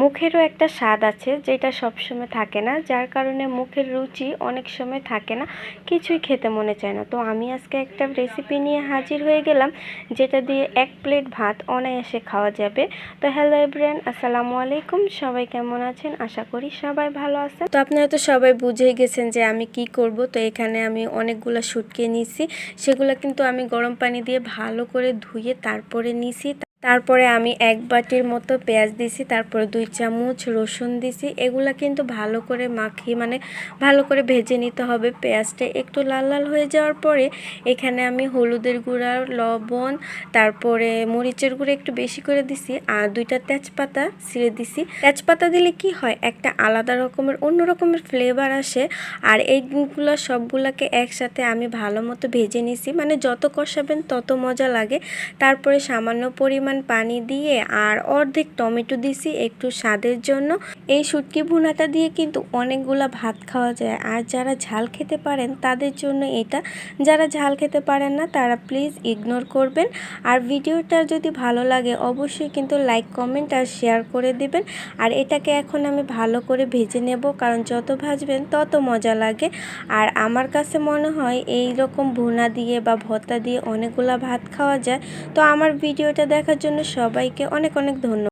মুখেরও একটা স্বাদ আছে যেটা সবসময় থাকে না, যার কারণে মুখের রুচি অনেক সময় থাকে না, কিছুই খেতে মনে চায় না। তো আমি আজকে একটা রেসিপি নিয়ে হাজির হয়ে গেলাম যেটা দিয়ে 1 প্লেট ভাত অনায়াসে খাওয়া যাবে। তো হ্যালো এভরিওয়ান, আসসালামু আলাইকুম। সবাই কেমন আছেন? আশা করি সবাই ভালো আছেন। তো আপনারা তো সবাই বুঝেই গেছেন যে আমি কি করব। তো এখানে আমি অনেকগুলো শুটকি নিয়েছি, সেগুলো কিন্তু আমি গরম পানি দিয়ে ভালো করে ধুয়ে তারপরে নিয়েছি। তারপরে আমি 1 বাটির মতো পেঁয়াজ দিছি, তারপরে 2 চামচ রসুন দিছি। এগুলা কিন্তু ভালো করে মাখিয়ে ভালো করে ভেজে নিতে হবে। পেঁয়াজটা একটু লাল লাল হয়ে যাওয়ার পরে এখানে আমি হলুদের গুঁড়া, লবণ, তারপরে মরিচের গুঁড়া একটু বেশি করে দিছি, আর 2টা তেজপাতা ছিঁড়ে দিছি। তেজপাতা দিলে কি হয়, একটা আলাদা রকমের অন্য রকমের ফ্লেভার আসে। আর এইগুলো সবগুলাকে একসাথে আমি ভালো মতো ভেজে নিছি, যত কষাবেন তত মজা লাগে। তারপরে সামান্য পরিমাণ পানি দিয়ে আর অর্ধেক টমেটো দিছি একটু স্বাদের জন্য। এই শুটকি ভুনাটা দিয়ে কিন্তু অনেকগুলা ভাত খাওয়া যায়, আর যারা ঝাল খেতে পারেন তাদের জন্য এটা। যারা ঝাল খেতে পারেন না তারা প্লিজ ইগনোর করবেন। আর ভিডিওটা যদি ভালো লাগে অবশ্যই কিন্তু লাইক, কমেন্ট আর শেয়ার করে দিবেন। আর এটাকে এখন আমি ভালো করে ভেজে নেব, কারণ যত ভাজবেন তত মজা লাগে। আর আমার কাছে মনে হয় এই রকম ভুনা দিয়ে বা ভর্তা দিয়ে অনেকগুলা ভাত খাওয়া যায়। তো আমার ভিডিওটা দেখার জন্য সবাইকে অনেক অনেক ধন্যবাদ।